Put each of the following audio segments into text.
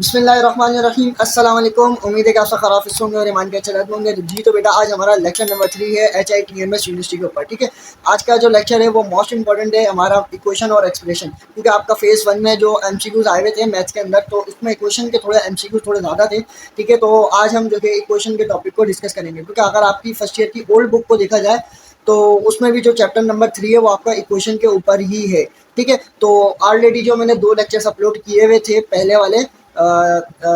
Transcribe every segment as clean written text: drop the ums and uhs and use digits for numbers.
बिस्मिल्लाहिर्रहमानिर्रहीम। अस्सलाम वालेकुम। उम्मीद है कि आप सब खराफिस होंगे और ईमान के अच्छे होंगे। जी तो बेटा आज हमारा लेक्चर नंबर 3 है HITMS यूनिवर्सिटी के ऊपर। ठीक है, आज का जो लेक्चर है वो मोस्ट इंपॉर्टेंट है हमारा इक्वेशन और एक्सप्रेशन, क्योंकि आपका फेज़ 1 में जो MCQs आए हुए थे मैथ्स के अंदर, तो इसमें इक्वेशन के थोड़े MCQs थोड़े ज़्यादा थे। ठीक है, तो आज हम जो है इक्वेशन के टॉपिक को डिस्कस करेंगे, क्योंकि अगर आपकी फर्स्ट ईयर की ओल्ड बुक को देखा जाए तो उसमें भी जो चैप्टर नंबर 3 है वो आपका इक्वेशन के ऊपर ही है। ठीक है, तो ऑलरेडी जो मैंने 2 लेक्चर्स अपलोड किए हुए थे, पहले वाले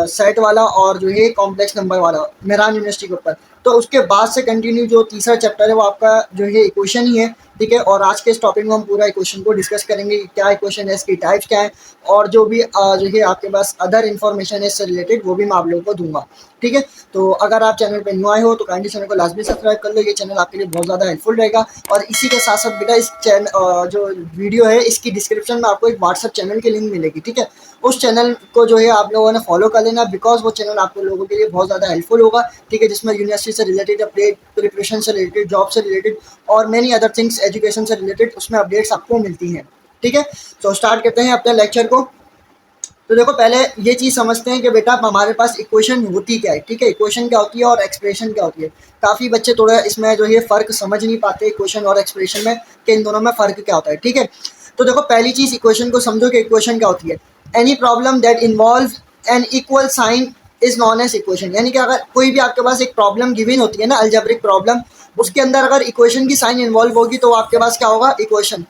सेट वाला और जो है कॉम्प्लेक्स नंबर वाला मेहरान यूनिवर्सिटी के ऊपर, तो उसके बाद से कंटिन्यू जो तीसरा चैप्टर है वो आपका जो है इक्वेशन ही है। ठीक है, और आज के इस टॉपिक में हम पूरा इक्वेशन को डिस्कस करेंगे, क्या इक्वेशन है, इसकी टाइप्स क्या है, और जो भी जो है आपके पास अदर इन्फॉर्मेशन है इससे रिलेटेड वो भी मैं आप लोगों को दूंगा। ठीक है, तो अगर आप चैनल पे न्यू आए हो तो काइंडली चैनल को लाजमी सब्सक्राइब कर लो, ये चैनल आपके लिए बहुत ज़्यादा हेल्पफुल रहेगा। और इसी के साथ साथ बेटा इस चैनल जो वीडियो है इसकी डिस्क्रिप्शन में आपको एक व्हाट्सअप चैनल की लिंक मिलेगी। ठीक है, उस चैनल को जो है आप लोगों ने फॉलो कर लेना, बिकॉज वो चैनल आप लोगों के लिए बहुत ज़्यादा हेल्पफुल होगा। ठीक है, जिसमें यूनिवर्सिटी से रिलेटेड अपडेट, प्रिपरेशन से रिलेटेड, जॉब से रिलेटेड और मैनी अदर थिंग्स एजुकेशन से रिलेटेड उसमें अपडेट्स आपको मिलती हैं। ठीक है, तो स्टार्ट करते हैं अपने लेक्चर को। तो देखो पहले ये चीज़ समझते हैं कि बेटा हमारे पास इक्वेशन होती क्या है। ठीक है, इक्वेशन क्या होती है और एक्सप्रेशन क्या होती है। काफ़ी बच्चे थोड़ा इसमें जो है फ़र्क समझ नहीं पाते इक्वेशन और एक्सप्रेशन में, कि इन दोनों में फ़र्क क्या होता है। ठीक है, तो देखो पहली चीज़ इक्वेशन को समझो कि इक्वेशन क्या होती है। Any problem that involve an equal sign is known as equation. यानी कि अगर कोई भी आपके पास एक प्रॉब्लम गिवन होती है ना, अलजेब्रिक प्रॉब्लम, उसके अंदर अगर इक्वेशन की साइन इन्वॉल्व होगी तो आपके पास क्या होगा, इक्वेशन।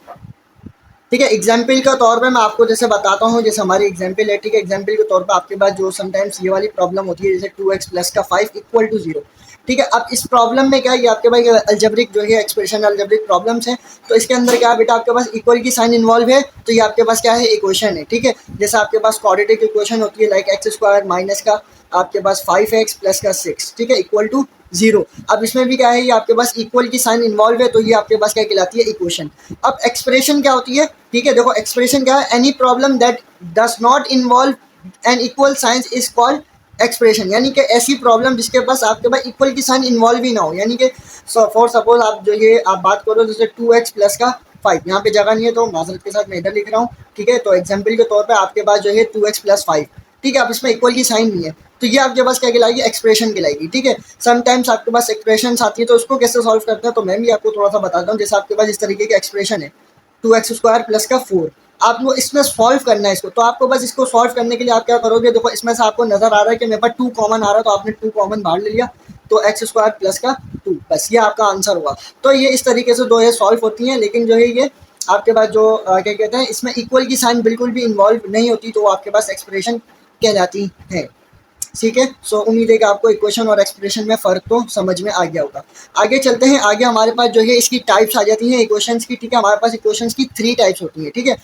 ठीक है, एग्जाम्पल के तौर पे मैं आपको जैसे बताता हूँ, जैसे हमारी एग्जाम्पल है। ठीक है, एग्जाम्पल के तौर पे आपके पास जो समटाइम्स ये वाली प्रॉब्लम होती है, जैसे 2x प्लस का 5 इक्वल टू 0। ठीक है, अब इस प्रॉब्लम में क्या है, ये आपके पास अल्जेब्रिक जो है एक्सप्रेशन अल्जेब्रिक प्रॉब्लम्स हैं, तो इसके अंदर क्या है बेटा, आपके पास इक्वल की साइन इन्वॉल्व है तो ये आपके पास क्या है, इक्वेशन है। ठीक है, जैसे आपके पास क्वाड्रेटिक इक्वेशन होती है लाइक एक्स स्क्वायर माइनस का आपके पास 5x प्लस का 6, ठीक है, इक्वल टू 0। अब इसमें भी क्या है, ये आपके पास इक्वल की साइन इन्वॉल्व है तो ये आपके पास क्या कहलाती है, इक्वेशन। अब एक्सप्रेशन क्या होती है। ठीक है, देखो एक्सप्रेशन क्या है, any problem that does not involve an equal sign is called expression. यानी कि ऐसी प्रॉब्लम जिसके पास आपके पास इक्वल की साइन इन्वॉल्व ही ना हो। यानी कि फॉर सपोज आप जो ये आप बात करो जैसे 2x प्लस का 5, यहाँ पे जगह नहीं है तो माजरत के साथ मैं इधर लिख रहा हूँ। ठीक है, तो एग्जाम्पल के तौर पे आपके पास जो है 2x प्लस 5, ठीक है, आप इसमें इक्वल की साइन नहीं है तो ये आपके पास क्या कहलाएगी, एक्सप्रेशन कहलाएगी। ठीक है, समटाइम्स आपके पास एक्सप्रेशन आती है तो उसको कैसे सॉल्व करते हैं तो मैं भी आपको थोड़ा सा बताता हूँ। जैसे आपके पास इस तरीके की एक्सप्रेशन है 2x स्क्वायर प्लस का 4, आपको इसमें सॉल्व करना है इसको, तो आपको बस इसको सॉल्व करने के लिए आप क्या करोगे, देखो इसमें से आपको नजर आ रहा है कि मेरे पास 2 कॉमन आ रहा है तो आपने 2 कॉमन बाहर ले लिया, तो एक्स स्क्वायर प्लस का 2, बस ये आपका आंसर हुआ। तो ये इस तरीके से दो ये सॉल्व होती हैं, लेकिन जो है ये आपके पास जो क्या कहते हैं, इसमें इक्वल की साइन बिल्कुल भी इन्वॉल्व नहीं होती तो वो आपके पास एक्सप्रेशन कहलाती है। ठीक है, सो उम्मीद है कि आपको इक्वेशन और एक्सप्रेशन में फ़र्क तो समझ में आ गया होगा। आगे चलते हैं, आगे हमारे पास जो है इसकी टाइप्स आ जाती हैं इक्वेशंस की। ठीक है, हमारे पास इक्वेशंस की 3 टाइप्स होती हैं। ठीक है,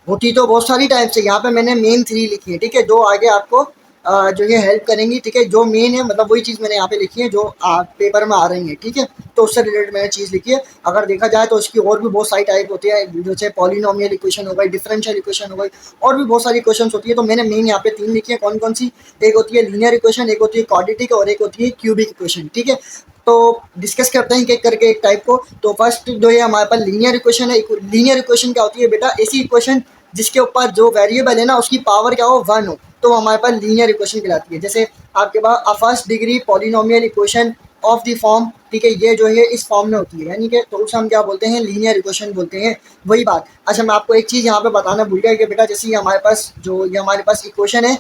होती तो बहुत सारी टाइप्स है, यहाँ पे मैंने मेन 3 लिखी है। ठीक है, जो आगे आपको जो है हेल्प करेंगी। ठीक है, जो मेन है मतलब वही चीज़ मैंने यहाँ पे लिखी है जो पेपर में आ रही है। ठीक है, तो उससे रिलेटेड मैंने चीज़ लिखी है। अगर देखा जाए तो इसकी और भी बहुत सारी टाइप होती है, जैसे पॉलिनोमियल इक्वेशन हो गई, डिफरेंशियल इक्वेशन हो गई, और भी बहुत सारी इक्वेशन होती है। तो मैंने मेन यहाँ पे 3 लिखी है। कौन कौन सी, एक होती है लीनियर इक्वेशन, एक होती है क्वाड्रेटिक और एक होती है क्यूबिक इक्वेशन। ठीक है, तो डिस्कस करते हैं एक करके एक टाइप को। तो फर्स्ट जो है हमारे पास लीनियर इक्वेशन है। लीनियर इक्वेशन क्या होती है बेटा, ऐसी इक्वेशन जिसके ऊपर जो वेरिएबल है ना उसकी पावर क्या हो, 1 हो, तो हमारे पास लीनियर इक्वेशन कहलाती है। जैसे आपके पास a first degree polynomial equation of the form, ठीक है, ये जो है इस फॉर्म में होती है, यानी कि तो उसे हम क्या बोलते हैं, लीनियर इक्वेशन बोलते हैं। वही बात। अच्छा, मैं आपको एक चीज़ यहाँ पे बताना भूल गया कि बेटा जैसे ये हमारे पास जो ये हमारे पास इक्वेशन है,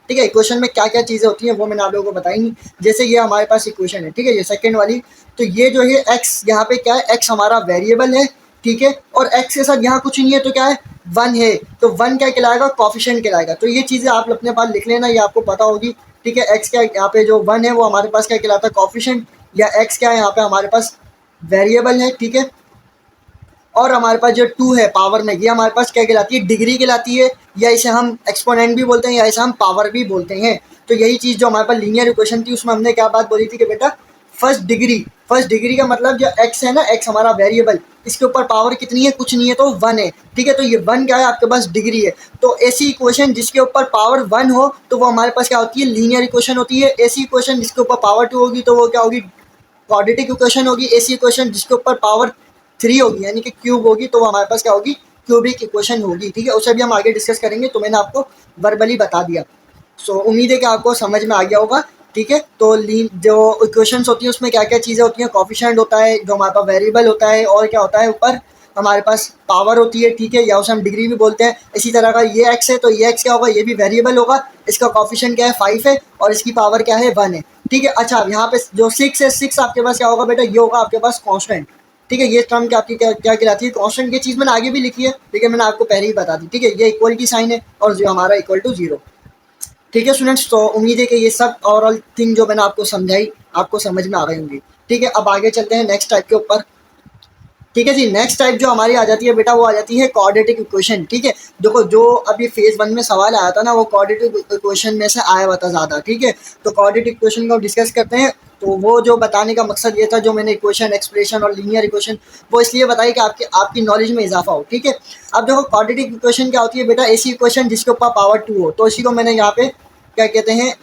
ठीक है, इक्वेशन में क्या क्या चीज़ें होती हैं वो मैंने आप लोगों को बताई नहीं। जैसे ये हमारे पास इक्वेशन है, ठीक है, ये सेकंड वाली, तो ये जो है एक्स, यहाँ पे क्या है, एक्स हमारा वेरिएबल है। ठीक है, और एक्स के साथ यहाँ कुछ नहीं है तो क्या है, 1 है, तो 1 क्या कहलाएगा, कॉफिशिएंट कहलाएगा। तो ये चीज़ें आप अपने पास लिख लेना, ये आपको पता होगी। ठीक है, एक्स क्या यहाँ पे जो 1 है वो हमारे पास क्या कहलाता है, कॉफिशिएंट, या एक्स क्या है यहाँ पे हमारे पास वेरिएबल है। ठीक है, और हमारे पास जो 2 है पावर में, ये हमारे पास क्या कहलाती है, डिग्री कहलाती है, या इसे हम एक्सपोनेंट भी बोलते हैं या इसे हम पावर भी बोलते हैं। तो यही चीज़ जो हमारे पास लीनियर इक्वेशन थी उसमें हमने क्या बात बोली थी कि बेटा फर्स्ट डिग्री का मतलब जो एक्स है ना, एक्स हमारा वेरिएबल, इसके ऊपर पावर कितनी है, कुछ नहीं है, तो 1 है। ठीक है, तो ये 1 क्या है, आपके पास डिग्री है। तो ऐसी इक्वेशन जिसके ऊपर पावर 1 हो तो वो हमारे पास क्या होती है, लीनियर इक्वेशन होती है। ऐसी इक्वेशन जिसके ऊपर पावर 2 होगी तो वो क्या होगी, क्वाड्रेटिक इक्वेशन होगी। ऐसी इक्वेशन जिसके ऊपर पावर 3 होगी यानी कि क्यूब होगी तो वो हमारे पास क्या होगी, क्यूबिक इक्वेशन होगी। ठीक है, उसे भी हम आगे डिस्कस करेंगे, तो मैंने आपको वर्बली बता दिया। सो उम्मीद है कि आपको समझ में आ गया होगा। ठीक है, तो जो इक्वेशंस होती है उसमें क्या क्या चीज़ें होती हैं, कॉफिशेंट होता है जो हमारे पास वेरिएबल होता है, और क्या होता है ऊपर हमारे पास पावर होती है। ठीक है, या उसे हम डिग्री भी बोलते हैं। इसी तरह का ये एक्स है तो ये एक्स क्या होगा, ये भी वेरिएबल होगा। इसका कॉफिशेंट क्या है 5 है और इसकी पावर क्या है 1 है। ठीक है, अच्छा यहाँ पे जो 6 है, 6 आपके पास क्या होगा बेटा, ये होगा आपके पास कॉन्स्टेंट। ठीक है, ये टर्म क्या आपकी क्या कहलाती है, कांस्टेंट। की चीज़ मैंने आगे भी लिखी है, ठीक है, मैंने आपको पहले ही बता दी। ठीक है, ये इक्वल की साइन है और जो हमारा इक्वल टू 0। ठीक है स्टूडेंट्स, तो उम्मीद है कि ये सब ओवरऑल थिंग जो मैंने आपको समझाई आपको समझ में आ गई होंगी। ठीक है, अब आगे चलते हैं नेक्स्ट टाइप के ऊपर। ठीक है जी, नेक्स्ट टाइप जो हमारी आ जाती है बेटा, वो आ जाती है क्वाड्रेटिक इक्वेशन। ठीक है, देखो जो अभी फेज 1 में सवाल आया था ना, वो क्वाड्रेटिक इक्वेशन में से आया हुआ था ज़्यादा। ठीक है, तो क्वाड्रेटिक इक्वेशन को डिस्कस करते हैं। तो वो जो बताने का मकसद ये था, जो मैंने इक्वेशन, एक्सप्रेशन और लीनियर इक्वेशन वो इसलिए बताई कि आपकी नॉलेज में इजाफा हो। ठीक है, अब देखो क्वाड्रेटिक इक्वेशन क्या होती है बेटा, ऐसी इक्वेशन जिसके ऊपर पावर 2 हो। तो इसी को मैंने यहाँ पे क्या कहते हैं,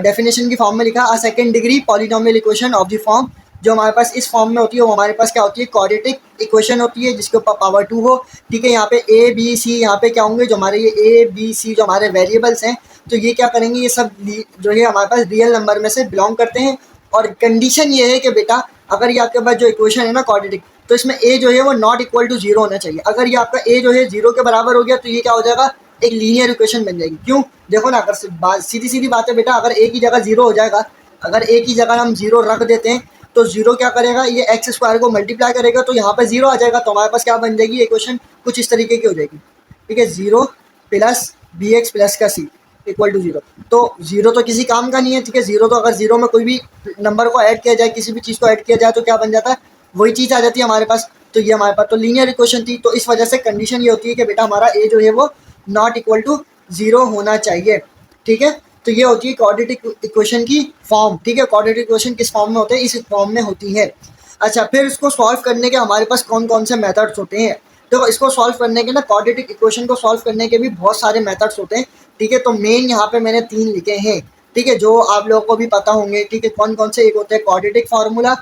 डेफिनेशन की फॉर्म में लिखा, a second degree polynomial equation of the form. जो हमारे पास इस फॉर्म में होती है वो हमारे पास क्या होती है, क्वाड्रेटिक इक्वेशन होती है जिसके ऊपर पावर 2 हो। ठीक है, यहाँ पे ए बी सी, यहाँ पे क्या होंगे, जो हमारे ये ए बी सी जो हमारे वेरिएबल्स हैं, तो ये क्या करेंगे, ये सब जो है हमारे पास रियल नंबर में से बिलोंग करते हैं। और कंडीशन ये है कि बेटा अगर ये आपके पास जो इक्वेशन है ना क्वाड्रेटिक, तो इसमें ए जो है वो नॉट इक्वल टू 0 होना चाहिए। अगर ये आपका ए जो है 0 के बराबर हो गया तो ये क्या हो जाएगा, एक लीनियर इक्वेशन बन जाएगी। क्यों, देखो ना, अगर सीधी सीधी बात है बेटा, अगर ए की जगह 0 हो जाएगा, अगर ए की जगह हम 0 रख देते हैं तो 0 क्या करेगा, ये एक्स स्क्वायर को मल्टीप्लाई करेगा तो यहाँ पे 0 आ जाएगा। तो हमारे पास क्या बन जाएगी इक्वेशन, कुछ इस तरीके की हो जाएगी। ठीक है, 0 प्लस बी एक्स प्लस का सी इक्वल टू 0। तो 0 तो किसी काम का नहीं है। ठीक है, 0 तो अगर 0 में कोई भी नंबर को ऐड किया जाए, किसी भी चीज़ को ऐड किया जाए तो क्या बन जाता है, वही चीज़ आ जाती है हमारे पास। तो ये हमारे पास तो लीनियर इक्वेशन थी। तो इस वजह से कंडीशन ये होती है कि बेटा हमारा ए जो है वो नॉट इक्वल टू 0 होना चाहिए। ठीक है, तो ये होती है क्वाड्रेटिक इक्वेशन की फॉर्म। ठीक है, क्वाड्रेटिक इक्वेशन किस फॉर्म में होते हैं, इस फॉर्म में होती है। अच्छा, फिर इसको सॉल्व करने के हमारे पास कौन कौन से मेथड्स होते हैं। देखो इसको सॉल्व करने के ना, क्वाड्रेटिक इक्वेशन को सॉल्व करने के भी बहुत सारे मेथड्स होते हैं। ठीक है, तो मेन यहाँ पे मैंने 3 लिखे हैं। ठीक है, जो आप लोगों को भी पता होंगे। ठीक है, कौन कौन से, एक होते हैं quadratic formula,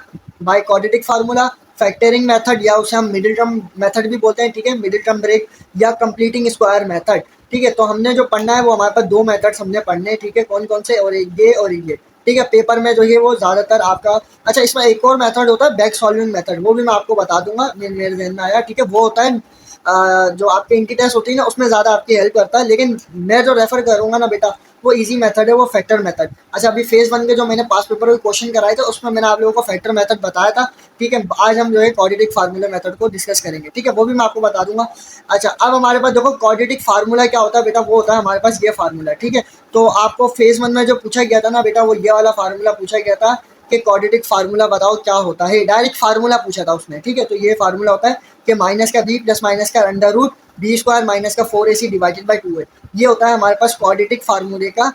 by quadratic formula, factoring method, या उसे हम मिडिल टर्म मेथड भी बोलते हैं। ठीक है, मिडिल टर्म ब्रेक, या कंप्लीटिंग स्क्वायर मेथड। ठीक है, तो हमने जो पढ़ना है वो हमारे पास 2 मेथड्स हमने पढ़ने हैं। ठीक है, कौन कौन से, और ये और ये। ठीक है, पेपर में जो है वो ज़्यादातर आपका, अच्छा इसमें एक और मेथड होता है बैक सॉल्विंग मेथड, वो भी मैं आपको बता दूंगा, मेरे ध्यान में आया। ठीक है, वो होता है जो आपके इनकी टेस्ट होती है ना, उसमें ज़्यादा आपकी हेल्प करता है। लेकिन मैं जो रेफर करूँगा ना बेटा, वो इजी मेथड है, वो फैक्टर मेथड। अच्छा, अभी फेज 1 के जो मैंने पास पेपर में क्वेश्चन कराए थे उसमें मैंने आप लोगों को फैक्टर मेथड बताया था। ठीक है, आज हम जो है क्वाड्रेटिक फार्मूला मेथड को डिस्कस करेंगे। ठीक है, वो भी मैं आपको बता दूंगा। अच्छा, अब हमारे पास देखो क्वाड्रेटिक फार्मूला क्या होता है बेटा, वो होता है हमारे पास ये फार्मूला। ठीक है, तो आपको फेज 1 में जो पूछा गया था ना बेटा, वो ये वाला फार्मूला पूछा गया था कि क्वाड्रेटिक फार्मूला बताओ क्या होता है। डायरेक्ट फार्मूला पूछा था उसने। ठीक है, तो ये फार्मूला होता है कि माइनस का बी प्लस माइनस का under root b square minus का 4ac डिवाइडेड बाई 2 है। ये होता है हमारे पास क्वाड्रेटिक फार्मूले का।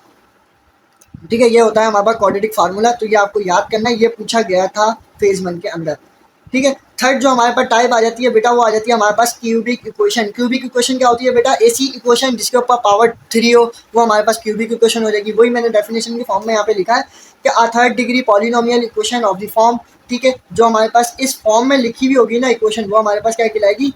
ठीक है, ये होता है हमारे पास क्वाड्रेटिक फार्मूला। तो ये आपको याद करना है, ये पूछा गया था फेज 1 के अंदर। ठीक है, थर्ड जो हमारे पास टाइप आ जाती है बेटा, वो आ जाती है हमारे पास क्यूबिक इक्वेशन। क्यूबिक इक्वेशन क्या होती है बेटा, ऐसी इक्वेशन जिसके ऊपर पावर 3 हो, वो हमारे पास क्यूबिक इक्वेशन हो जाएगी। वही मैंने डेफिनेशन की फॉर्म में यहाँ पे लिखा है कि a third degree polynomial equation of the form. ठीक है, जो हमारे पास इस फॉर्म में लिखी हुई होगी ना इक्वेशन, वो हमारे पास क्या कहलाएगी,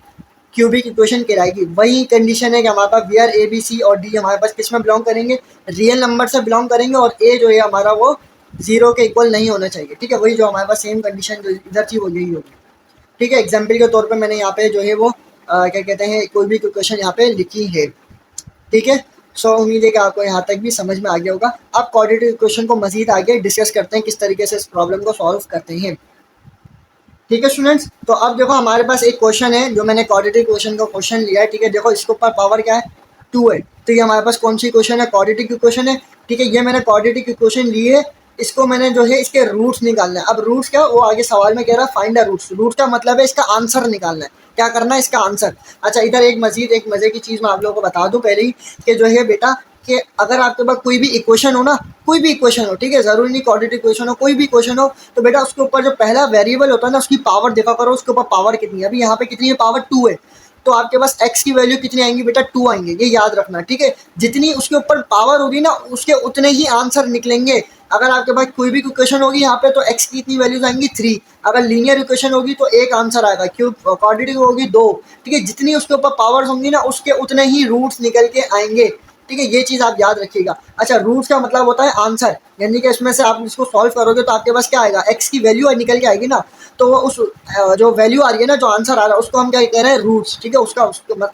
क्यूबिक इक्वेशन कहलाएगी। वही कंडीशन है कि हमारे पास वेयर ए बी सी और डी हमारे पास किस में बिलोंग करेंगे, रियल नंबर से बिलोंग करेंगे, और ए जो है हमारा वो 0 के इक्वल नहीं होना चाहिए। ठीक है, वही जो हमारे पास सेम कंडीशन जो इधर थी वो यही होगी। ठीक है, एग्जाम्पल के तौर पे मैंने यहाँ पे जो है वो क्या कहते हैं, कोई भी इक्वेशन यहाँ पे लिखी है। ठीक है, सो उम्मीद है कि आपको यहाँ तक भी समझ में आ गया होगा। अब क्वाड्रेटिक इक्वेशन को मजीद आगे डिस्कस करते हैं, किस तरीके से इस प्रॉब्लम को सॉल्व करते हैं। ठीक है स्टूडेंट्स, तो अब देखो हमारे पास एक क्वेश्चन है, जो मैंने क्वाड्रेटिक इक्वेशन का क्वेश्चन लिया है। ठीक है, देखो इसके ऊपर पावर क्या है, 2 है। तो ये हमारे पास कौन सी इक्वेशन है, क्वाड्रेटिक इक्वेशन है। ठीक है, ये मैंने क्वाड्रेटिक इक्वेशन ली है, इसको मैंने जो है इसके रूट्स निकालना है। अब रूट्स क्या, वो आगे सवाल में कह रहा है फाइंड द रूट्स। रूट का मतलब है इसका आंसर निकालना है। क्या करना है, इसका आंसर। अच्छा, इधर एक मजीद एक मजे की चीज़ मैं आप लोगों को बता दूं पहले ही, कि जो है बेटा कि अगर आपके पास कोई भी इक्वेशन हो ना, कोई भी इक्वेशन हो, ठीक है, ज़रूरी नहीं क्वाड्रेटिक इक्वेशन हो, कोई भी इक्वेशन हो, तो बेटा उसके ऊपर जो पहला वेरिएबल होता है ना, उसकी पावर देखा करो, उसके ऊपर पावर कितनी है। अभी यहाँ पे कितनी है, पावर 2 है। तो आपके पास x की वैल्यू कितनी आएंगी बेटा, 2 आएंगे, ये याद रखना। ठीक है, जितनी उसके ऊपर पावर होगी ना, उसके उतने ही आंसर निकलेंगे। अगर आपके पास कोई भी इक्वेशन होगी यहाँ पे, तो x की इतनी वैल्यूज आएंगी 3। अगर लीनियर इक्वेशन होगी तो एक आंसर आएगा, क्यूब क्वाड्रेटिक होगी 2। ठीक है, जितनी उसके ऊपर पावर्स होंगी ना, उसके उतने ही रूट्स निकल के आएंगे। ठीक है, ये चीज़ आप याद रखिएगा। अच्छा, रूट्स का मतलब होता है आंसर, यानी कि इसमें से आप इसको सॉल्व करोगे तो आपके पास क्या आएगा, एक्स की वैल्यू निकल के आएगी ना, तो वो उस जो वैल्यू आ रही है ना, जो आंसर आ रहा है, उसको हम क्या कह रहे हैं, रूट्स। ठीक है, उसका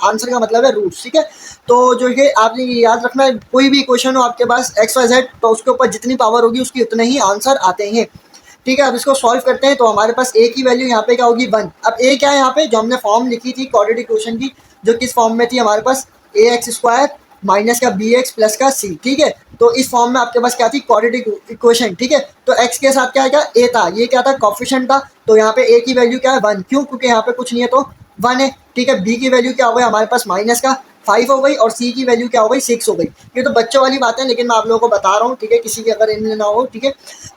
आंसर का मतलब है रूट्स। ठीक है, तो जो ये आपने ये याद रखना है, कोई भी क्वेश्चन हो आपके पास एक्स वाई जेड, तो उसके ऊपर जितनी पावर होगी उसकी उतने ही आंसर आते हैं। ठीक है, अब इसको सॉल्व करते हैं। तो हमारे पास ए की वैल्यू यहाँ पे क्या होगी, 1। अब ए क्या है यहाँ पे, जो हमने फॉर्म लिखी थी क्वाड्रेटिक इक्वेशन की, जो किस फॉर्म में थी हमारे पास, ए एक्स स्क्वायर माइनस का बी एक्स प्लस का सी। ठीक है, तो इस फॉर्म में आपके पास क्या थी, क्वाड्रेटिक इक्वेशन। ठीक है, तो एक्स के साथ क्या आएगा, ए था, ये क्या था, कोफिशिएंट था, तो यहाँ पे ए की वैल्यू क्या है, 1। क्यों, क्योंकि यहाँ पे कुछ नहीं है तो 1 है। ठीक है, बी की वैल्यू क्या हो गई हमारे पास, माइनस का 5 हो गई, और सी की वैल्यू क्या हो गई, 6 हो गई। ये तो बच्चों वाली बात है, लेकिन मैं आप लोगों को बता रहा हूँ। ठीक है, किसी की अगर इनमें ना हो। ठीक है,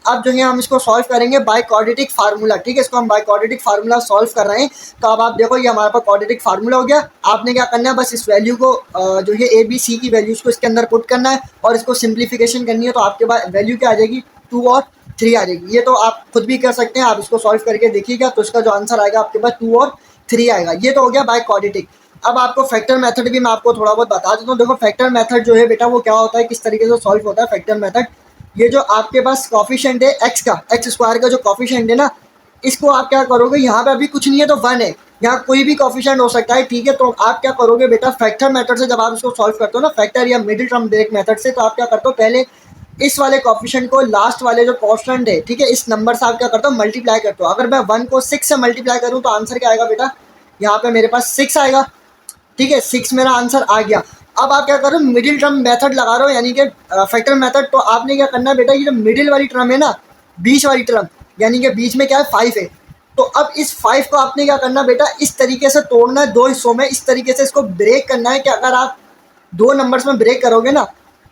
अब जो है हम इसको सॉल्व करेंगे बाय क्वाड्रेटिक फार्मूला। ठीक है, इसको हम बाय क्वाड्रेटिक फार्मूला सॉल्व कर रहे हैं। तो अब आप देखो, ये हमारे पास क्वाड्रेटिक फार्मूला हो गया। आपने क्या करना है, बस इस वैल्यू को जो है ए बी सी की वैल्यूज को इसके अंदर पुट करना है और इसको सिंप्लीफिकेशन करनी है। तो आपके पास वैल्यू क्या आ जाएगी, 2 और 3 आ जाएगी। ये तो आप खुद भी कर सकते हैं, आप इसको सॉल्व करके देखिएगा, तो इसका जो आंसर आएगा आपके पास 2 और 3 आएगा। ये तो हो गया बाय क्वाड्रेटिक। अब आपको फैक्टर मेथड भी मैं आपको थोड़ा बहुत बता देता हूँ। देखो, फैक्टर मेथड जो है बेटा, वो क्या होता है, किस तरीके से सॉल्व होता है फैक्टर मेथड। ये जो आपके पास कॉफिशिएंट है एक्स का, एक्स स्क्वायर का जो कॉफिशिएंट है ना, इसको आप क्या करोगे, यहाँ पे अभी कुछ नहीं है तो 1 है, यहाँ कोई भी कॉफिशिएंट हो सकता है। ठीक है, तो आप क्या करोगे बेटा, फैक्टर मेथड से जब आप इसको सॉल्व करते हो ना, फैक्टर या मिडिल टर्म ब्रेक मेथड से, तो आप क्या करते हो, पहले इस वाले कॉफिशिएंट को लास्ट वाले जो कॉन्स्टेंट है, ठीक है, इस नंबर से आप क्या करते हो, मल्टीप्लाई करते हो। अगर मैं 1 को 6 से मल्टीप्लाई करूँ तो आंसर क्या आएगा बेटा, यहाँ पे मेरे पास 6 आएगा। ठीक है, 6 मेरा आंसर आ गया। अब आप क्या करो, मिडिल टर्म मेथड लगा रहे हो, यानी कि फैक्टर मेथड। तो आपने क्या करना है बेटा, ये जो मिडिल वाली टर्म है ना, बीच वाली टर्म, यानी कि बीच में क्या है, 5 है। तो अब इस 5 को आपने क्या करना बेटा, इस तरीके से तोड़ना है 2 हिस्सों में, इस तरीके से इसको ब्रेक करना है कि अगर आप 2 नंबर्स में ब्रेक करोगे ना,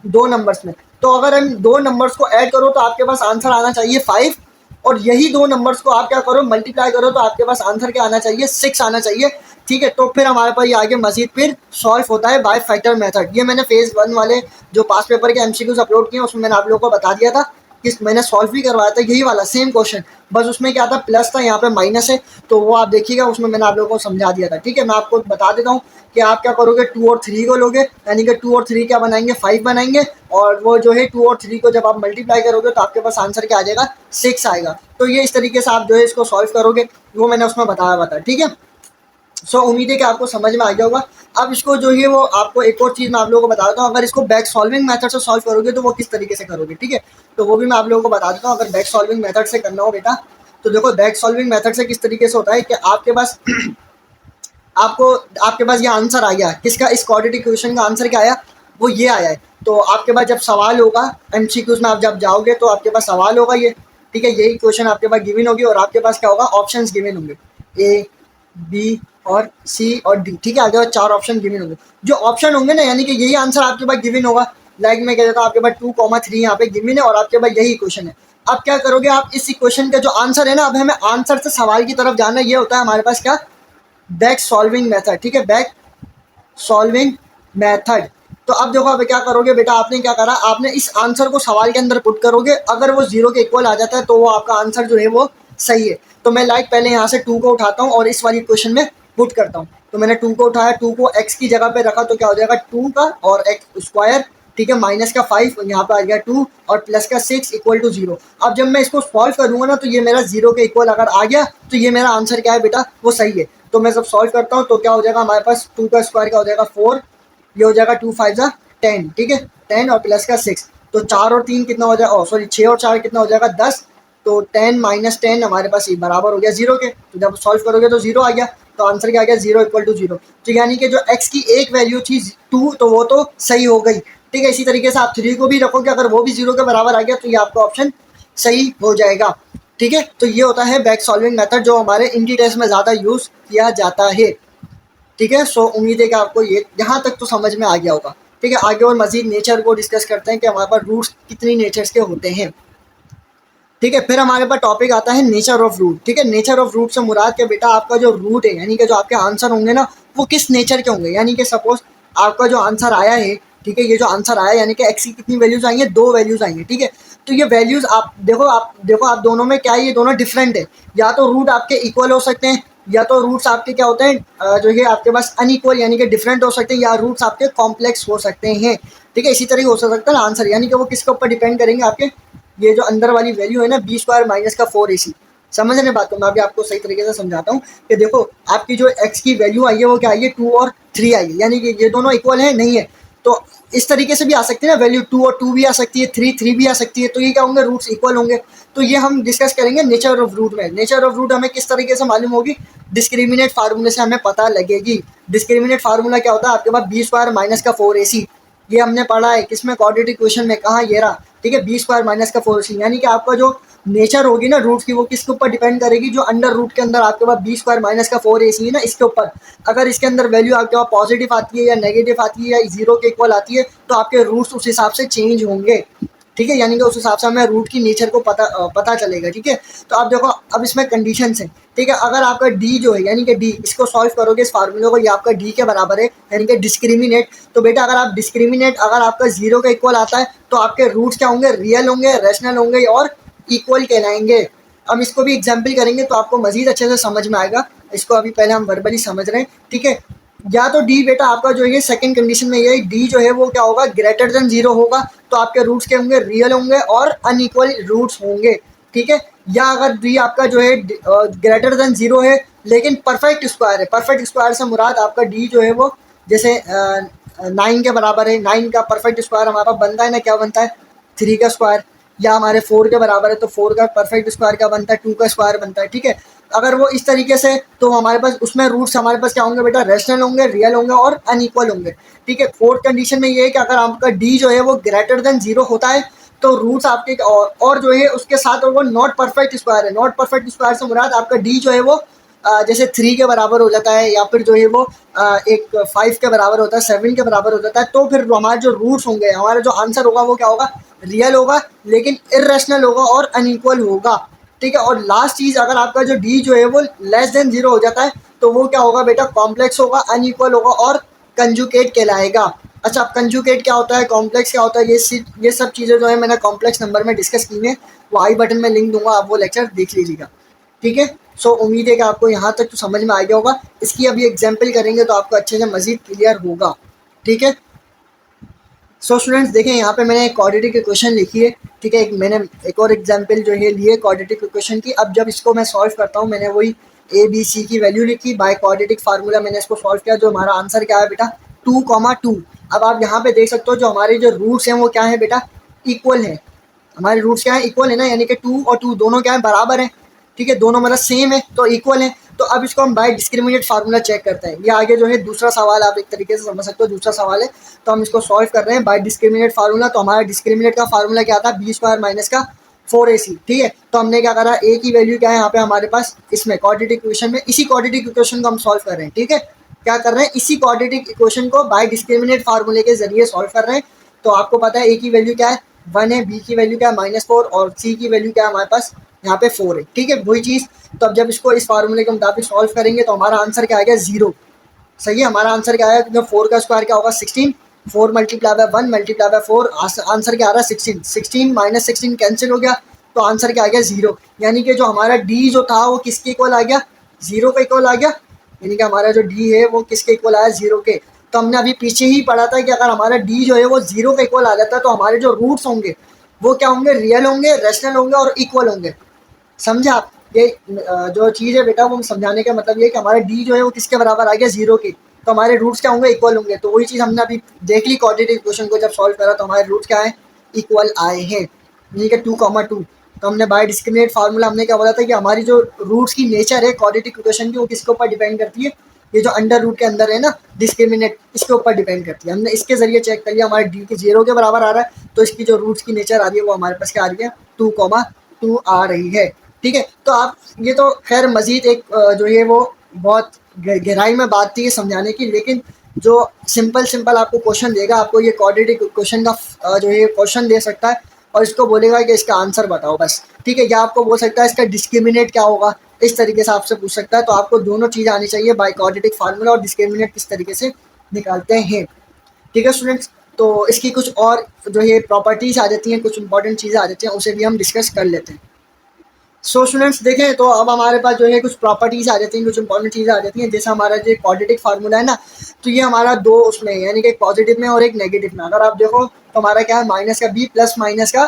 2 नंबर्स में, तो अगर हम 2 नंबर्स को ऐड करो तो आपके पास आंसर आना चाहिए 5, और यही 2 नंबर्स को आप क्या करो, मल्टीप्लाई करो, तो आपके पास आंसर क्या आना चाहिए, 6 आना चाहिए। ठीक है, तो फिर हमारे पास ये आगे मजीद फिर सॉल्व होता है बाय फैक्टर मेथड। ये मैंने फेज 1 वाले जो पास पेपर के एमसीक्यूज अपलोड किए उसमें मैंने आप लोगों को बता दिया था कि मैंने सॉल्व भी करवाया था, यही वाला सेम क्वेश्चन, बस उसमें क्या था, प्लस था, यहाँ पे माइनस है, तो वो आप देखिएगा, उसमें मैंने आप लोगों को समझा दिया था। ठीक है, मैं आपको बता देता हूँ कि आप क्या करोगे, 2 और 3 को लोगे, यानी कि 2 और 3 क्या बनाएंगे, 5 बनाएंगे, और वो जो है 2 और 3 को जब आप मल्टीप्लाई करोगे तो आपके पास आंसर क्या आ जाएगा, 6 आएगा। तो ये इस तरीके से आप जो है इसको सॉल्व करोगे, वो मैंने उसमें बताया था। ठीक है, सो उम्मीद है कि आपको समझ में आ गया होगा। अब इसको जो है वो आपको एक और चीज़ मैं आप लोगों को बता देता हूँ, अगर इसको बैक सॉल्विंग मेथड से सॉल्व करोगे तो वो किस तरीके से करोगे। ठीक है, तो वो भी मैं आप लोगों को बता देता हूँ। अगर बैक सॉल्विंग मेथड से करना हो बेटा, तो देखो बैक सॉल्विंग मेथड से किस तरीके से होता है कि आपके पास आपको आपके पास ये आंसर आ गया किसका, इस क्वाड्रेटिक इक्वेशन का आंसर क्या आया, वो ये आया है। तो आपके पास जब सवाल होगा एमसीक्यूज में, आप जब जाओगे तो आपके पास सवाल होगा ये, ठीक है, यही क्वेश्चन आपके पास गिवन होगी, और आपके पास क्या होगा, ऑप्शंस गिवन होंगे, ए बी और सी और डी। ठीक है, आगे बाद 4 ऑप्शन गिवन होंगे। जो ऑप्शन होंगे ना, यानी कि यही आंसर आपके पास गिवन होगा। लाइक मैं कह देता हूँ आपके पास 2,3 यहाँ पे गिवन है, और आपके पास यही इक्वेशन है। अब क्या करोगे आप, इस इक्वेशन का जो आंसर है ना, अब हमें आंसर से सवाल की तरफ जाना, ये होता है हमारे पास क्या, बैक सॉल्विंग मेथड। ठीक है, बैक सॉल्विंग मेथड। तो अब देखो, अब क्या करोगे बेटा, आपने क्या करा, आपने इस आंसर को सवाल के अंदर पुट करोगे, अगर वो 0 के इक्वल आ जाता है तो वो आपका आंसर जो है वो सही है। तो मैं लाइक पहले यहाँ से 2 को उठाता हूँ और इस वाली क्वेश्चन में पुट करता हूँ। तो मैंने 2 को उठाया, 2 को x की जगह पे रखा, तो क्या हो जाएगा, 2 का और एक्स स्क्वायर, ठीक है, माइनस का 5, यहाँ पे आ गया 2, और प्लस का 6 इक्वल टू 0। अब जब मैं इसको सॉल्व करूंगा ना, तो ये मेरा 0 के इक्वल अगर आ गया तो ये मेरा आंसर क्या है बेटा, वो सही है। तो मैं जब सॉल्व करता हूँ तो क्या हो जाएगा, हमारे पास 2 का स्क्वायर क्या हो जाएगा, 4, ये हो जाएगा 2 5 जा 10, ठीक है, 10 और प्लस का 6, तो 4 और 3 कितना हो जाएगा, सॉरी 6 और 4 कितना हो जाएगा, 10। तो 10 माइनस 10 हमारे पास ये बराबर हो गया 0 के। तो जब सॉल्व करोगे तो 0 आ गया, तो आंसर क्या आ गया, 0 इक्वल टू 0। तो यानी कि जो x की एक वैल्यू थी 2, तो वो तो सही हो गई। ठीक है, इसी तरीके से आप 3 को भी रखोगे, अगर वो भी 0 के बराबर आ गया तो ये आपका ऑप्शन सही हो जाएगा। ठीक है, तो ये होता है बैक सॉल्विंग मेथड, जो हमारे इंटी टेस्ट में ज़्यादा यूज़ किया जाता है। ठीक है, सो उम्मीद है कि आपको ये यहाँ तक तो समझ में आ गया होगा। ठीक है, आगे और मजीद नेचर को डिस्कस करते हैं कि हमारे पास रूट्स कितनी नेचर्स के होते हैं। ठीक है, फिर हमारे पास टॉपिक आता है नेचर ऑफ रूट। ठीक है, नेचर ऑफ रूट से मुराद के बेटा आपका जो रूट है, यानी कि जो आपके आंसर होंगे ना, वो किस नेचर के होंगे। यानी कि सपोज आपका जो आंसर आया है, ठीक है, ये जो आंसर आया यानी कि एक्स की कितनी वैल्यूज आएंगे, 2 वैल्यूज आएंगे। ठीक है, तो ये वैल्यूज आप देखो आप दोनों में क्या है, ये दोनों डिफरेंट है। या तो रूट आपके इक्वल हो सकते हैं, या तो रूट्स आपके क्या होते हैं जो ये आपके पास अनइक्वल यानी कि डिफरेंट हो सकते हैं, या रूट्स आपके कॉम्प्लेक्स हो सकते हैं। ठीक है, इसी तरह हो सकता है ना आंसर, यानी कि वो किसके ऊपर डिपेंड करेंगे, आपके ये जो अंदर वाली वैल्यू है ना बी स्क्वायर माइनस का 4ac। समझ रहे बात को, मैं अभी आपको सही तरीके से समझाता हूँ कि देखो आपकी जो एक्स की वैल्यू आई है वो क्या आई है 2 और 3 आई है, यानी कि ये दोनों इक्वल है नहीं है। तो इस तरीके से भी आ सकती है ना वैल्यू, 2 और 2 भी आ सकती है, 3 3 भी आ सकती है। तो ये क्या होंगे, रूट्स इक्वल होंगे। तो ये हम डिस्कस करेंगे नेचर ऑफ रूट में। नेचर ऑफ रूट हमें किस तरीके से मालूम होगी, डिस्क्रिमिनेट फार्मूले से हमें पता लगेगी। डिस्क्रिमिनेट फार्मूला क्या होता है, आपके पास बी स्क्वायर माइनस का 4ac, ये हमने पढ़ा है किसमें, क्वाड्रेटिक इक्वेशन में, कहा ये रहा। ठीक है, बी स्क्वायर माइनस का 4ac, यानी कि आपका जो नेचर होगी ना रूट की वो किसके ऊपर डिपेंड करेगी, जो अंडर रूट के अंदर आपके पास बी स्क्वायर माइनस का 4ac है ना इसके ऊपर। अगर इसके अंदर वैल्यू आपके पास पॉजिटिव आती है या नेगेटिव आती है या जीरो के इक्वल आती है तो आपके रूट्स उस हिसाब से चेंज होंगे। ठीक है, यानी कि उस हिसाब से हमें रूट की नेचर को पता चलेगा। ठीक है, तो आप देखो अब इसमें कंडीशंस हैं। ठीक है, अगर आपका डी जो है यानी कि डी, इसको सॉल्व करोगे इस फार्मूले को, ये आपका डी के बराबर है यानी कि डिस्क्रिमिनेट। तो बेटा अगर आप डिस्क्रिमिनेट अगर आपका जीरो का इक्वल आता है तो आपके रूट्स क्या होंगे, रियल होंगे, रैशनल होंगे और इक्वल कहलाएंगे। अब इसको भी एग्जाम्पल करेंगे तो आपको मजीद अच्छे से समझ में आएगा। इसको अभी पहले हम वर्बली समझ रहे हैं। ठीक है, या तो डी बेटा आपका जो है सेकंड कंडीशन में ये डी जो है वो क्या होगा, ग्रेटर देन जीरो होगा। तो आपके रूट्स क्या होंगे, रियल होंगे और अनइक्वल रूट्स होंगे। ठीक है, या अगर डी आपका जो है ग्रेटर देन जीरो है लेकिन परफेक्ट स्क्वायर है, परफेक्ट स्क्वायर से मुराद आपका डी जो है वो जैसे 9 के बराबर है, 9 का परफेक्ट स्क्वायर हमारे पास बनता है ना, क्या बनता है 3 का स्क्वायर। या हमारे 4 के बराबर है तो 4 का परफेक्ट स्क्वायर क्या बनता है, 2 का स्क्वायर बनता है। ठीक है, अगर वो इस तरीके से तो हमारे पास उसमें रूट्स हमारे पास क्या होंगे बेटा, रैशनल होंगे, रियल होंगे और अनइक्वल होंगे। ठीक है, फोर्थ कंडीशन में ये है कि अगर आपका डी जो है वो ग्रेटर देन जीरो होता है तो रूट्स आपके और जो है उसके साथ वो नॉट परफेक्ट स्क्वायर है। नॉट परफेक्ट स्क्वायर से मुराद आपका डी जो है वो जैसे 3 के बराबर हो जाता है, या फिर जो है वो एक 5 के बराबर होता है, 7 के बराबर हो जाता है। तो फिर हमारे जो रूट्स होंगे, हमारा जो आंसर होगा वो क्या होगा, रियल होगा लेकिन इरेशनल होगा और अनइक्वल होगा। ठीक है, और लास्ट चीज़ अगर आपका जो डी जो है वो लेस देन जीरो हो जाता है तो वो क्या होगा बेटा, कॉम्प्लेक्स होगा, अनइक्वल होगा और कंजुकेट कहलाएगा। अच्छा, अब कंजुकेट क्या होता है, कॉम्प्लेक्स क्या होता है, ये सब चीज़ें जो है मैंने कॉम्प्लेक्स नंबर में डिस्कस की हैं, वो आई बटन में लिंक दूंगा, आप वो लेक्चर देख लीजिएगा। ठीक है, सो उम्मीद है कि आपको यहाँ तक तो समझ में आ गया होगा। इसकी अभी एग्जाम्पल करेंगे तो आपको अच्छे से मजीद क्लियर होगा। ठीक है, सो स्टूडेंट्स देखें यहाँ पे मैंने एक क्वाड्रेटिक इक्वेशन लिखी है। ठीक है, मैंने एक और एग्जांपल जो है लिए क्वाड्रेटिक इक्वेशन की। अब जब इसको मैं सॉल्व करता हूँ, मैंने वही ए बी सी की वैल्यू लिखी, बाय क्वाड्रेटिक फार्मूला मैंने इसको सॉल्व किया। जो हमारा आंसर क्या है बेटा, 2,2। अब आप यहाँ पे देख सकते हो जो हमारे जो रूट्स हैं वो क्या है बेटा, इक्वल है। हमारे रूट्स क्या है, इक्वल है ना, यानी कि 2 और 2 दोनों क्या है, बराबर है। ठीक है, दोनों मतलब सेम है तो इक्वल है। तो अब इसको हम बाय डिस्क्रिमिनेट फार्मूला चेक करते हैं। ये आगे जो है दूसरा सवाल, आप एक तरीके से समझ सकते हो दूसरा सवाल है। तो हम इसको सॉल्व कर रहे हैं बाय डिस्क्रिमिनेट फार्मूला। तो हमारा डिस्क्रिमिनेट का फार्मूला क्या था, बी स्क्वायर माइनस का 4ac। ठीक है, तो हमने क्या करा, ए की वैल्यू क्या है यहाँ पे हमारे पास इसमें क्वाड्रेटिक इक्वेशन में, इसी क्वाड्रेटिक इक्वेशन को हम सॉल्व कर रहे हैं। ठीक है, क्या कर रहे हैं, इसी क्वाड्रेटिक इक्वेशन को बाय डिस्क्रिमिनेट फार्मूले के जरिए सॉल्व कर रहे हैं। तो आपको पता है ए की वैल्यू क्या है, 1 है, बी की वैल्यू क्या है -4 और सी की वैल्यू क्या है हमारे पास यहाँ पे 4 है। ठीक है, वही चीज़। तो अब जब इसको इस फार्मूले के मुताबिक सॉल्व करेंगे तो हमारा आंसर क्या आएगा, 0। सही है, हमारा आंसर क्या आया, क्योंकि 4 का स्क्वायर क्या होगा 16, 4 multiply by 1 multiply by 4, answer क्या आ रहा है 16। 16 माइनस 16 कैंसिल हो गया तो आंसर क्या आ गया 0। यानी कि जो हमारा डी जो था वो किसके इक्वल आ गया, 0 का इक्वल आ गया। यानी कि हमारा जो डी है वो किसके इक्वल आया, 0 के। तो हमने अभी पीछे ही पढ़ा था कि अगर हमारा डी जो है वो 0 का इक्वल आ जाता है तो हमारे जो रूट्स होंगे वो क्या होंगे, रियल होंगे, रैशनल होंगे और इक्वल होंगे। समझे आप, ये जो चीज़ है बेटा वो समझाने का मतलब ये कि हमारा डी जो है वो किसके बराबर आ गया, 0 के। तो हमारे रूट्स क्या होंगे, इक्वल होंगे। तो वही चीज़ हमने अभी देख ली, क्वाड्रेटिक इक्वेशन को जब सॉल्व करा तो हमारे रूट्स क्या है, इक्वल आए हैं, यानी कि 2,2। तो हमने बाय डिस्क्रिमिनेट फार्मूला हमने क्या बोला था कि हमारी जो रूट्स की नेचर है क्वाड्रेटिक इक्वेशन की वो किसके ऊपर डिपेंड करती है, ये जो अंडर रूट के अंदर है ना डिस्क्रिमिनेट, इसके ऊपर डिपेंड करती है। हमने इसके जरिए चेक कर लिया, हमारे डी के 0 के बराबर आ रहा है तो इसकी जो रूट्स की नेचर आ रही है वो हमारे पास क्या आ रही है, 2,2 आ रही है। ठीक है, तो आप ये तो खैर मजीद एक जो है वो बहुत गहराई में बात थी समझाने की, लेकिन जो सिंपल आपको क्वेश्चन देगा, आपको ये क्वाड्रेटिक क्वेश्चन का जो है क्वेश्चन दे सकता है और इसको बोलेगा कि इसका आंसर बताओ बस। ठीक है, या आपको बोल सकता है इसका डिस्क्रिमिनेट क्या होगा, इस तरीके से आपसे पूछ सकता है। तो आपको दोनों चीज़ आनी चाहिए, बाय क्वाड्रेटिक फार्मूला और डिस्क्रिमिनेट किस तरीके से निकालते हैं। ठीक है स्टूडेंट्स, तो इसकी कुछ और जो है प्रॉपर्टीज़ आ जाती हैं, कुछ इंपॉर्टेंट चीज़ें आ जाती हैं, उसे भी हम डिस्कस कर लेते हैं। सो स्टूडेंट्स देखें तो अब हमारे पास जो है कुछ प्रॉपर्टीज आ जाती हैं, कुछ इंपॉर्टेंट चीज़ें आ जाती हैं। जैसे हमारा जो क्वाड्रेटिक फार्मूला है ना, तो ये हमारा दो उसमें है, यानी कि एक पॉजिटिव में और एक नेगेटिव में। अगर आप देखो तो हमारा क्या है, माइनस का बी प्लस माइनस का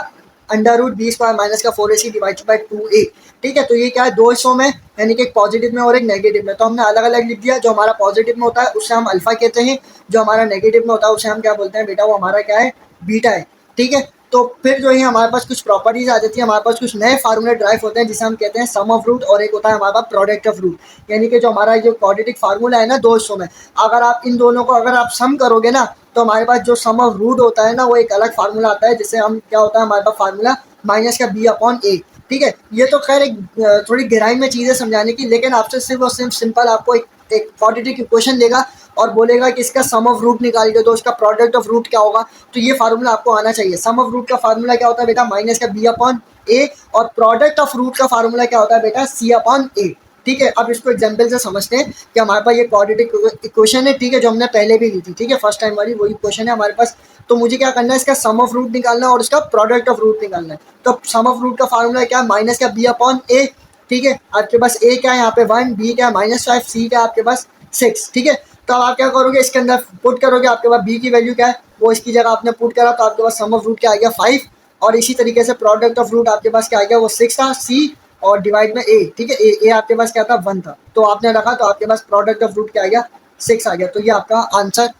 under root b square minus का 4ac डिवाइड बाई 2a। ठीक है, तो ये क्या है, दो हिस्सों में, यानी कि एक पॉजिटिव में और एक नेगेटिव में। तो हमने अलग अलग लिख दिया। जो हमारा पॉजिटिव में होता है उसे हम अल्फा कहते हैं, जो हमारा नेगेटिव में होता है उसे हम क्या बोलते हैं बेटा, वो हमारा क्या है, बीटा है। ठीक है, तो फिर जो है हमारे पास कुछ प्रॉपर्टीज आ जाती है, हमारे पास कुछ नए फार्मूले ड्राइव होते हैं जिसे हम कहते हैं सम ऑफ रूट, और एक होता है हमारे पास प्रोडक्ट ऑफ रूट। यानी कि जो हमारा जो क्वाड्रेटिक फार्मूला है ना दो हिस्सों में, अगर आप इन दोनों को अगर आप सम करोगे ना, तो हमारे पास जो सम ऑफ रूट होता है ना वो एक अलग फार्मूला आता है, जिससे हम क्या होता है हमारे पास फार्मूला माइनस का बी अपॉन ए। ठीक है, ये तो खैर एक थोड़ी गहराई में चीज़ें समझाने की, लेकिन आपसे सिर्फ और सिर्फ सिंपल आपको एक क्वाड्रेटिक इक्वेशन देगा और बोलेगा कि इसका सम ऑफ रूट निकाल के दो, इसका प्रोडक्ट ऑफ रूट क्या होगा। तो ये फार्मूला आपको आना चाहिए। सम ऑफ रूट का फार्मूला क्या होता है बेटा, माइनस का बी अपॉन ए, और प्रोडक्ट ऑफ रूट का फार्मूला क्या होता है बेटा, सी अपॉन ए। ठीक है, अब इसको एग्जाम्पल से समझते हैं कि हमारे पास ये क्वाड्रेटिक इक्वेशन है, ठीक है, जो हमने पहले भी ली थी, ठीक है, फर्स्ट टाइम वाली वही इक्वेशन है हमारे पास। तो मुझे क्या करना है, इसका सम ऑफ रूट निकालना है और इसका प्रोडक्ट ऑफ रूट निकालना है। तो सम ऑफ रूट का फार्मूला क्या है, माइनस का बी अपॉन ए। ठीक है, आपके पास ए क्या है यहाँ पे 1, बी क्या है -5, सी क्या है आपके पास 6। ठीक है, तो अब आप क्या करोगे, इसके अंदर पुट करोगे, आपके पास बी की वैल्यू क्या है वो इसकी जगह आपने पुट करा, तो आपके पास सम ऑफ रूट क्या आ गया 5, और इसी तरीके से प्रोडक्ट ऑफ रूट आपके पास क्या आ गया, वो 6 था, सी और डिवाइड में ए। ठीक है, ए आपके पास क्या था 1 था, तो आपने रखा, तो आपके पास प्रोडक्ट ऑफ रूट क्या आ गया 6 आ गया। तो ये आपका आंसर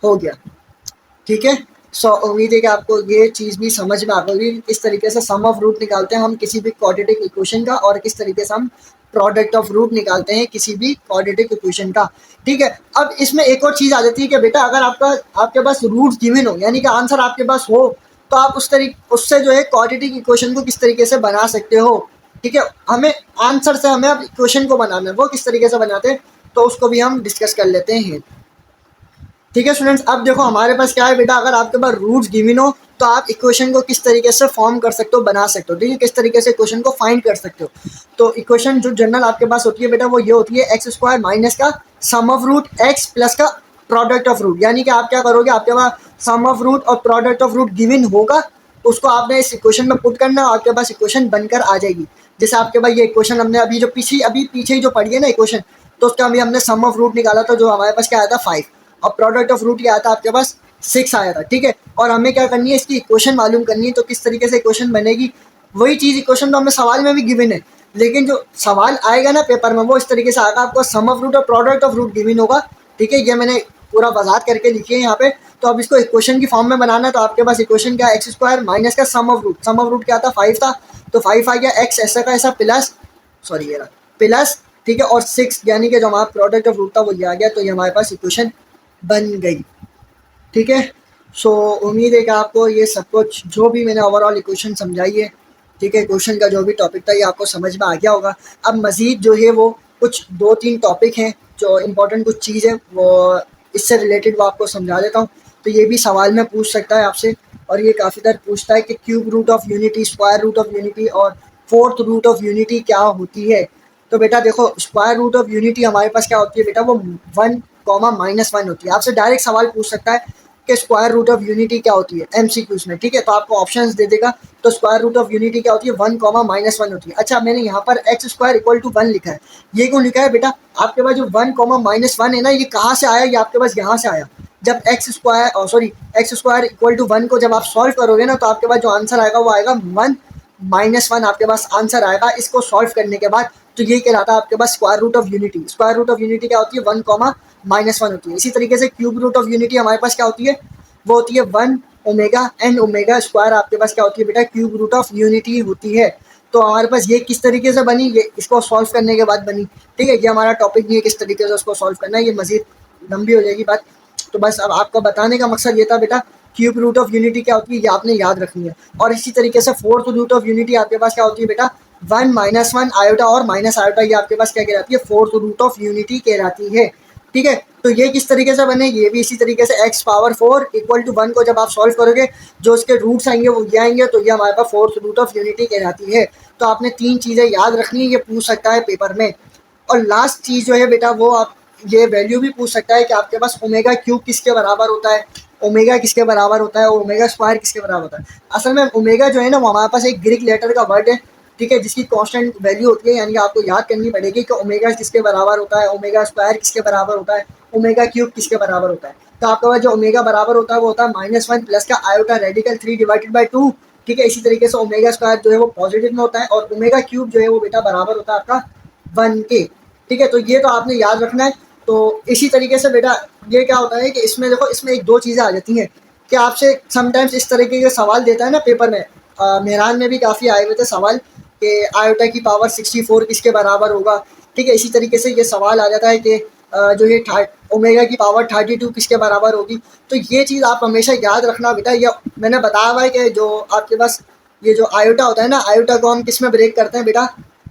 हो गया। ठीक है, सो उम्मीद है कि आपको ये चीज़ भी समझ में आ गई, किस तरीके से सम ऑफ रूट निकालते हैं हम किसी भी क्वाड्रेटिक इक्वेशन का, और किस तरीके से हम प्रोडक्ट ऑफ रूट निकालते हैं किसी भी क्वाड्रेटिक इक्वेशन का। ठीक है, अब इसमें एक और चीज़ आ जाती है कि बेटा अगर आपके पास रूट्स गिवन हो, यानी कि आंसर आपके पास हो, तो आप उससे जो है क्वाड्रेटिक इक्वेशन को किस तरीके से बना सकते हो। ठीक है, हमें आंसर से हमें अब इक्वेशन को बनाना है, वो किस तरीके से बनाते हैं तो उसको भी हम डिस्कस कर लेते हैं। ठीक है स्टूडेंट्स, अब देखो हमारे पास क्या है बेटा, अगर आपके पास रूट्स गिवन हो तो आप इक्वेशन को किस तरीके से फॉर्म कर सकते हो, बना सकते हो। ठीक है, किस तरीके से इक्वेशन को फाइंड कर सकते हो। तो इक्वेशन जो जनरल आपके पास होती है बेटा वो ये होती है एक्स स्क्वायर माइनस का सम ऑफ रूट एक्स प्लस का प्रोडक्ट ऑफ रूट। यानी कि आप क्या करोगे, आपके पास सम ऑफ रूट और प्रोडक्ट ऑफ रूट गिवन होगा, उसको आपने इस इक्वेशन में पुट करना, आपके पास इक्वेशन बनकर आ जाएगी। जैसे आपके पास ये इक्वेशन हमने अभी पीछे ही जो पढ़ी है ना इक्वेशन, तो उसका अभी हमने सम ऑफ रूट निकाला था, जो हमारे पास क्या आया था 5, और प्रोडक्ट ऑफ रूट क्या आया था आपके पास 6 आया था। ठीक है, और हमें क्या करनी है, इसकी इक्वेशन मालूम करनी है। तो किस तरीके से इक्वेशन बनेगी, वही चीज़ इक्वेशन तो हमें सवाल में भी गिवन है, लेकिन जो सवाल आएगा ना पेपर में वो इस तरीके से आएगा, आपको सम ऑफ रूट और प्रोडक्ट ऑफ रूट गिवन होगा। ठीक है, ये मैंने पूरा वजाहत करके लिखी है यहाँ पे। तो अब इसको इक्वेशन की फॉर्म में बनाना है, तो आपके पास इक्वेशन क्या है, एक्स स्क्वायर माइनस का सम ऑफ रूट क्या था 5 था, तो 5 आ गया, एक्स ऐसा का ऐसा प्लस, सॉरी ये रहा प्लस, ठीक है, और 6 यानी कि जो हमारा प्रोडक्ट ऑफ रूट था वो ये आ गया। तो ये हमारे पास इक्वेशन बन गई। ठीक है, सो उम्मीद है कि आपको ये सब कुछ जो भी मैंने ओवरऑल इक्वेशन समझाई है, ठीक है, क्वेश्चन का जो भी टॉपिक था ये आपको समझ में आ गया होगा। अब मज़ीद जो है वो कुछ 2-3 टॉपिक हैं जो इम्पोर्टेंट कुछ चीज़ है वो इससे रिलेटेड वो आपको समझा देता हूँ। तो ये भी सवाल में पूछ सकता है आपसे, और ये काफ़ी बार पूछता है कि cube root of unity, square root of unity और फोर्थ रूट ऑफ यूनिटी क्या होती है। तो बेटा देखो, स्क्वायर रूट ऑफ यूनिटी हमारे पास क्या होती है बेटा, वो 1,-1 होती है। आपसे डायरेक्ट सवाल पूछ सकता है कि स्क्वायर रूट ऑफ यूनिटी क्या होती है एमसीक्यूज में। ठीक है, तो आपको ऑप्शंस दे देगा। तो स्क्वायर रूट ऑफ यूनिटी क्या होती है, 1,-1 होती है। अच्छा, मैंने यहाँ पर एक्स स्क्वायर इक्वल टू 1 लिखा है, ये क्यों लिखा है बेटा, आपके पास जो 1,-1 है ना, ये कहाँ से आया, ये आपके पास यहाँ से आया। जब एक्स स्क्वायर इक्वल टू 1 को जब आप सॉल्व करोगे ना, तो आपके पास जो आंसर आएगा वो आएगा 1-1 आपके पास आंसर आएगा इसको सॉल्व करने के बाद। तो ये कहलाता है आपके पास square root of unity. Square root of unity क्या होती है, 1,-1 होती है। इसी तरीके से क्यूब रूट ऑफ यूनिटी हमारे पास क्या होती है, वो होती है 1 ओमेगा एन ओमेगा स्क्वायर आपके पास क्या होती है बेटा, क्यूब रूट ऑफ यूनिटी होती है। तो हमारे पास ये किस तरीके से बनी, ये इसको सॉल्व करने के बाद बनी। ठीक है, ये हमारा टॉपिक नहीं है किस तरीके से उसको सॉल्व करना है, ये मजीद लंबी हो जाएगी बात। तो बस अब आपको बताने का मकसद ये था बेटा, क्यूब रूट ऑफ यूनिटी क्या होती है ये आपने याद रखनी है। और इसी तरीके से फोर्थ रूट ऑफ यूनिटी आपके पास क्या होती है बेटा, 1-1 आयोटा और माइनस आयोटा, ये आपके पास क्या कहलाती है, फोर्थ रूट ऑफ यूनिटी कहलाती है। ठीक है, तो ये किस तरीके से बने, ये भी इसी तरीके से x पावर 4 इक्वल टू 1 को जब आप सॉल्व करोगे, जो उसके रूट्स आएंगे वो ये आएंगे, तो ये हमारे पास फोर्थ रूट ऑफ यूनिटी कहलाती है। तो आपने 3 चीज़ें याद रखनी है, ये पूछ सकता है पेपर में। और लास्ट चीज़ जो है बेटा, वो आप ये वैल्यू भी पूछ सकता है कि आपके पास ओमेगा क्यूब किसके बराबर होता है, ओमेगा किसके बराबर होता है, और ओमेगा स्क्वायर किसके बराबर होता है। असल में ओमेगा जो है ना, वो हमारे पास एक ग्रीक लेटर का वर्ड है, ठीक है, जिसकी कांस्टेंट वैल्यू होती है, यानी आपको याद करनी पड़ेगी कि ओमेगा किसके बराबर होता है, ओमेगा स्क्वायर किसके बराबर होता है, ओमेगा क्यूब किसके बराबर होता है। तो आपके पास जो ओमेगा बराबर होता है वो होता है -1 प्लस का आयोटा रेडिकल 3 डिवाइडेड बाई 2। ठीक है, इसी तरीके से ओमेगा स्क्वायर जो है वो पॉजिटिव में होता है और ओमेगा क्यूब जो है वो बेटा बराबर होता है आपका 1 के। ठीक है, तो ये तो आपने याद रखना है। तो इसी तरीके से बेटा ये क्या होता है कि इसमें देखो, इसमें एक दो चीज़ें आ जाती हैं कि आपसे समटाइम्स इस तरीके के सवाल देता है ना पेपर में। मेहरान में भी काफ़ी आए हुए थे सवाल कि आयोटा की पावर 64 किसके बराबर होगा। ठीक है, इसी तरीके से ये सवाल आ जाता है कि जो ये ओमेगा की पावर 32 किसके बराबर होगी। तो ये चीज़ आप हमेशा याद रखना बेटा। ये मैंने बताया हुआ है कि जो आपके पास ये जो आयोटा होता है ना, आयोटा को हम किस में ब्रेक करते हैं बेटा,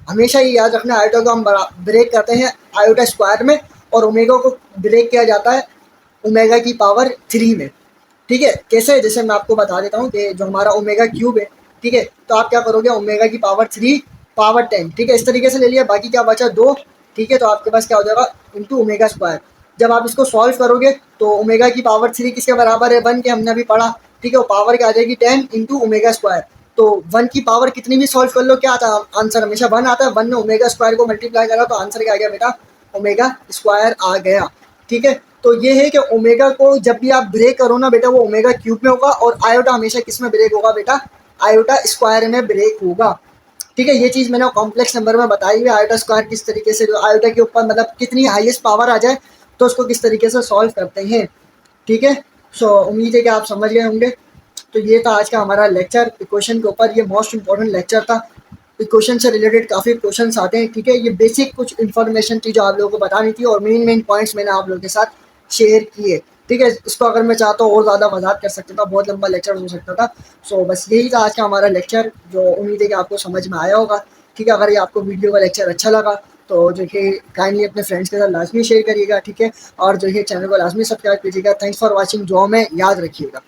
हमेशा ये याद रखना, आयोटा को हम ब्रेक करते हैं आयोटा स्क्वायर में और ओमेगा को ब्रेक किया जाता है ओमेगा की पावर 3 में। ठीक है, कैसे, जैसे मैं आपको बता देता हूँ कि जो हमारा ओमेगा क्यूब है, ठीक है, तो आप क्या करोगे, ओमेगा की पावर 3 पावर 10, ठीक है, इस तरीके से ले लिया, बाकी क्या बचा 2। ठीक है, तो आपके पास क्या हो जाएगा इंटू ओमेगा स्क्वायर। जब आप इसको सॉल्व करोगे तो ओमेगा की पावर 3 किसके बराबर है, 1 के, हमने अभी पढ़ा। ठीक है, वो पावर क्या आ जाएगी 10 इंटू ओमेगा स्क्वायर। तो 1 की पावर कितनी भी सॉल्व कर लो, क्या आता है आंसर, हमेशा 1 आता है। 1 ने ओमेगा स्क्वायर को मल्टीप्लाई करा तो आंसर क्या आ गया बेटा, ओमेगा स्क्वायर आ गया। ठीक है, तो ये है कि ओमेगा को जब भी आप ब्रेक करो ना बेटा, वो ओमेगा क्यूब में होगा और आयोटा हमेशा किस में ब्रेक होगा बेटा, आयोटा स्क्वायर में ब्रेक होगा। ठीक है, ये चीज़ मैंने कॉम्प्लेक्स नंबर में बताई हुई है, आयोटा स्क्वायर किस तरीके से, जो आयोटा के ऊपर मतलब कितनी हाईएस्ट पावर आ जाए तो उसको किस तरीके से सॉल्व करते हैं। ठीक है, सो उम्मीद है कि आप समझ गए होंगे। तो ये था आज का हमारा लेक्चर इक्वेशन के ऊपर। ये मोस्ट इंपॉर्टेंट लेक्चर था। इक्वेशन से रिलेटेड काफ़ी क्वेश्चंस आते हैं। ठीक है, ये बेसिक कुछ इन्फॉर्मेशन थी जो आप लोगों को बतानी थी और मेन पॉइंट्स मैंने आप लोगों के साथ शेयर किए। ठीक है, इसको अगर मैं चाहता हूँ और ज़्यादा वजाहत कर सकता था, बहुत लंबा लेक्चर हो सकता था। सो बस यही था आज का हमारा लेक्चर, जो उम्मीद है कि आपको समझ में आया होगा। ठीक है, अगर ये आपको वीडियो का लेक्चर अच्छा लगा तो जो है काइंडली अपने फ्रेंड्स के साथ लाजमी शेयर करिएगा। ठीक है, और जो है चैनल को लाजमी सब्सक्राइब कीजिएगा। थैंक्स फॉर वॉचिंग, जो में याद रखिएगा।